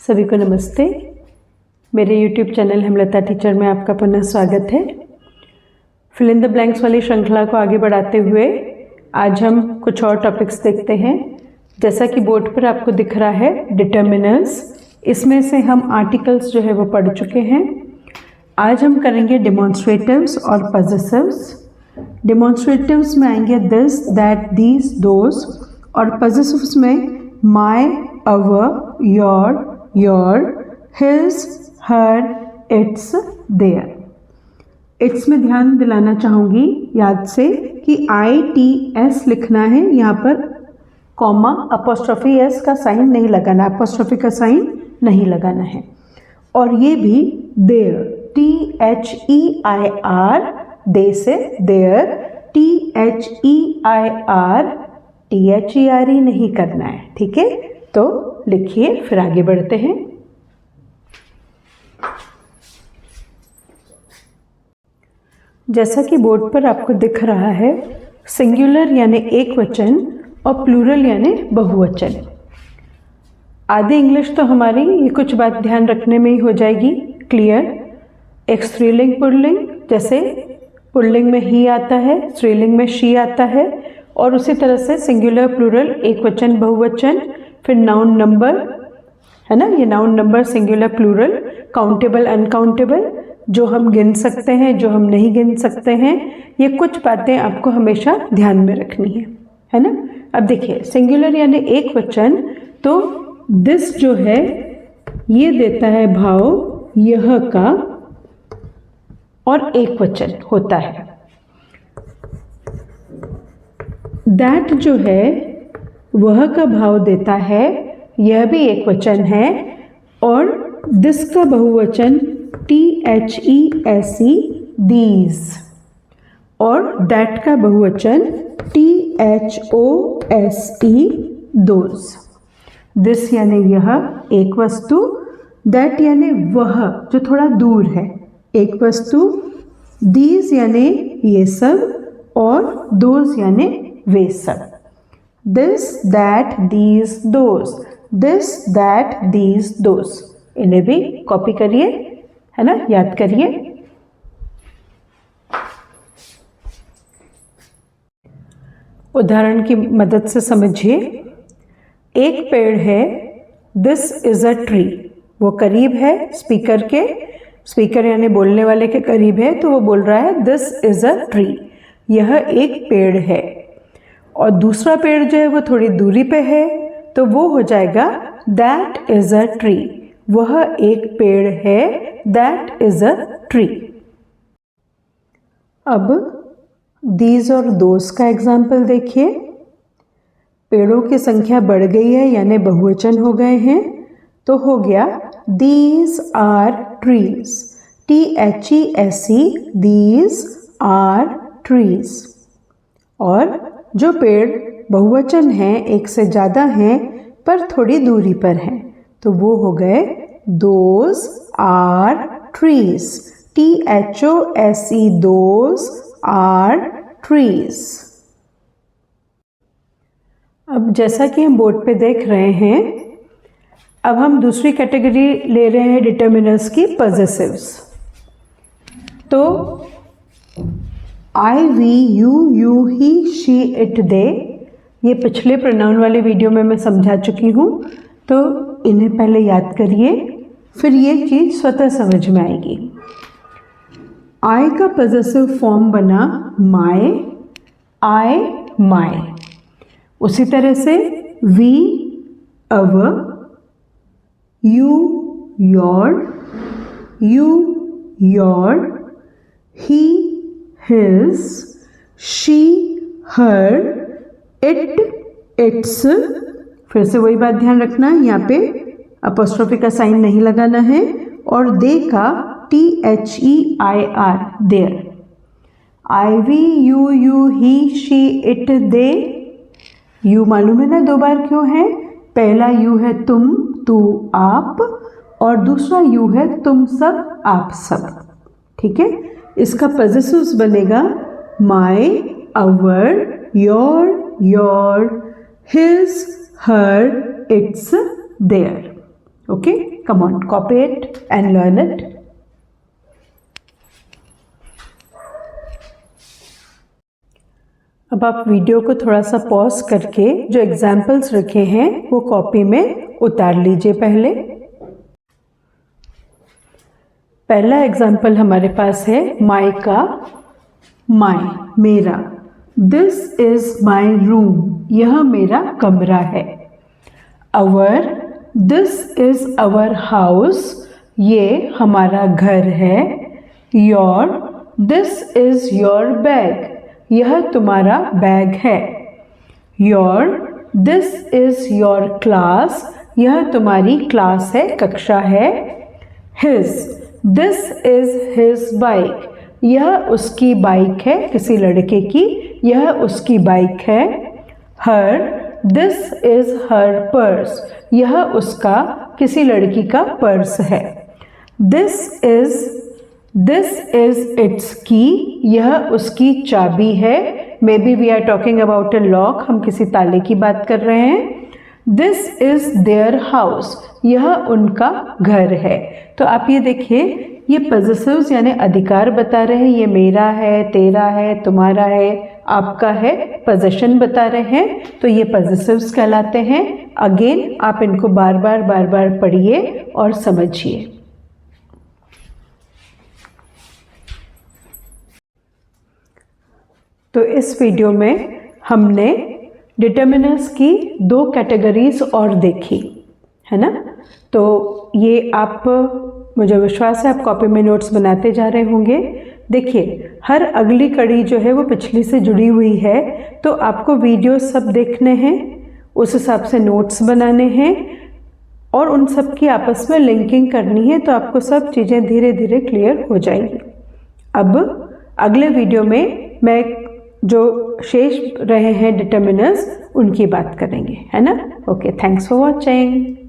सभी को नमस्ते। मेरे YouTube चैनल हेमलता टीचर में आपका पुनः स्वागत है। फिल इन द ब्लैंक्स वाली श्रृंखला को आगे बढ़ाते हुए आज हम कुछ और टॉपिक्स देखते हैं। जैसा कि बोर्ड पर आपको दिख रहा है डिटर्मिनर्स, इसमें से हम आर्टिकल्स जो है वो पढ़ चुके हैं। आज हम करेंगे डेमोन्स्ट्रेटिव्स और पजेसिव्स। डेमोन्स्ट्रेटिव्स में आएंगे दिस, दैट, दीज, दोज, और पजेसिव्स में my, our, your, his, her, its, their. Its में ध्यान दिलाना चाहूँगी याद से कि ITS लिखना है, यहाँ पर कॉमा अपोस्ट्रोफी S का साइन नहीं लगाना, अपोस्ट्रोफी का साइन नहीं लगाना है। और ये भी देयर, THEIR, दे से देयर, THEIR नहीं करना है, ठीक है। तो लिखिए, फिर आगे बढ़ते हैं। जैसा कि बोर्ड पर आपको दिख रहा है, सिंगुलर यानी एक वचन और प्लूरल यानी बहुवचन। आधी इंग्लिश तो हमारी ये कुछ बात ध्यान रखने में ही हो जाएगी क्लियर। एक स्त्रीलिंग पुल्लिंग, जैसे पुल्लिंग में ही आता है, स्त्रीलिंग में शी आता है, और उसी तरह से सिंगुलर प्लूरल, एक वचन बहुवचन, फिर नाउन नंबर है ना, ये noun number singular plural, countable uncountable, जो हम गिन सकते हैं, जो हम नहीं गिन सकते हैं, ये कुछ बातें आपको हमेशा ध्यान में रखनी है ना। अब देखिए, सिंगुलर यानी एक वचन, तो दिस जो है ये देता है भाव यह का, और एक वचन होता है। दैट जो है वह का भाव देता है, यह भी एक वचन है, और दिस का बहुवचन THESE, दीज, और दैट का बहुवचन THOSE, दोज। दिस यानी यह एक वस्तु, दैट यानी वह जो थोड़ा दूर है एक वस्तु, दीज यानी ये सब, और दोज यानी वे सब। This, that, these, those, this, that, these, those. इन्हें भी कॉपी करिए, है ना, याद करिए। उदाहरण की मदद से समझिए। एक पेड़ है, दिस इज अ ट्री, वो करीब है स्पीकर के, स्पीकर यानी बोलने वाले के करीब है, तो वो बोल रहा है दिस इज अ ट्री, यह एक पेड़ है। और दूसरा पेड़ जो है वो थोड़ी दूरी पे है, तो वो हो जाएगा दैट इज अ ट्री, वह एक पेड़ है, दैट इज अ ट्री। अब दीज और दोज का एग्जाम्पल देखिए। पेड़ों की संख्या बढ़ गई है यानी बहुवचन हो गए हैं, तो हो गया these are trees, THESE, these are trees. और जो पेड़ बहुवचन हैं, एक से ज़्यादा हैं पर थोड़ी दूरी पर हैं, तो वो हो गए those are trees, THOSE, those are trees. अब जैसा कि हम बोर्ड पे देख रहे हैं, अब हम दूसरी कैटेगरी ले रहे हैं डिटर्मिनर्स की, पजेसिव्स। तो I, we, you, he, she, it, they, ये पिछले प्रोनाउन वाले वीडियो में मैं समझा चुकी हूँ, तो इन्हें पहले याद करिए, फिर ये चीज़ स्वतः समझ में आएगी। I का पजेसिव फॉर्म बना my, I, my। उसी तरह से we, our, you, your, he, his, she, her, it, its। फिर से वही बात ध्यान रखना, यहाँ पे अपोस्ट्रोफी का साइन नहीं लगाना है, और दे का THEIR, their. I, we, you, he, she, it, they। You मालूम है ना दो बार क्यों है? पहला यू है तुम, तू, आप, और दूसरा यू है तुम सब, आप सब, ठीक है। इसका पजेसिव्स बनेगा my, our, your, his, her, its, their. Okay, come on, copy it and learn it. अब आप वीडियो को थोड़ा सा पॉज करके जो एग्जाम्पल्स रखे हैं वो कॉपी में उतार लीजिए। पहला एग्जाम्पल हमारे पास है माई का, माई मेरा, दिस इज माई रूम, यह मेरा कमरा है। अवर, दिस इज अवर हाउस, ये हमारा घर है। Your, this is your bag, यह तुम्हारा बैग है। Your, this is your class, यह तुम्हारी क्लास है, कक्षा है। His, this is his bike, यह उसकी बाइक है, किसी लड़के की, यह उसकी बाइक है। हर, दिस इज हर पर्स, यह उसका, किसी लड़की का पर्स है। दिस इज इट्स की, यह उसकी चाबी है। Maybe we are talking about a lock, हम किसी ताले की बात कर रहे हैं। दिस इज देयर हाउस, यह उनका घर है। तो आप ये देखिए, ये पॉजेसिव्स यानी अधिकार बता रहे हैं, ये मेरा है, तेरा है, तुम्हारा है, आपका है, पोजेशन बता रहे हैं, तो ये पॉजेसिव्स कहलाते हैं। अगेन आप इनको बार बार पढ़िए और समझिए। तो इस वीडियो में हमने डिटर्मिनर्स की 2 कैटेगरीज और देखी है ना। तो ये आप, मुझे विश्वास है आप कॉपी में नोट्स बनाते जा रहे होंगे। देखिए, हर अगली कड़ी जो है वो पिछली से जुड़ी हुई है, तो आपको वीडियो सब देखने हैं, उस हिसाब से नोट्स बनाने हैं और उन सब की आपस में लिंकिंग करनी है, तो आपको सब चीज़ें धीरे धीरे क्लियर हो जाएंगी। अब अगले वीडियो में मैं जो शेष रहे हैं डिटर्मिनर्स, उनकी बात करेंगे, है ना। Okay, thanks for watching.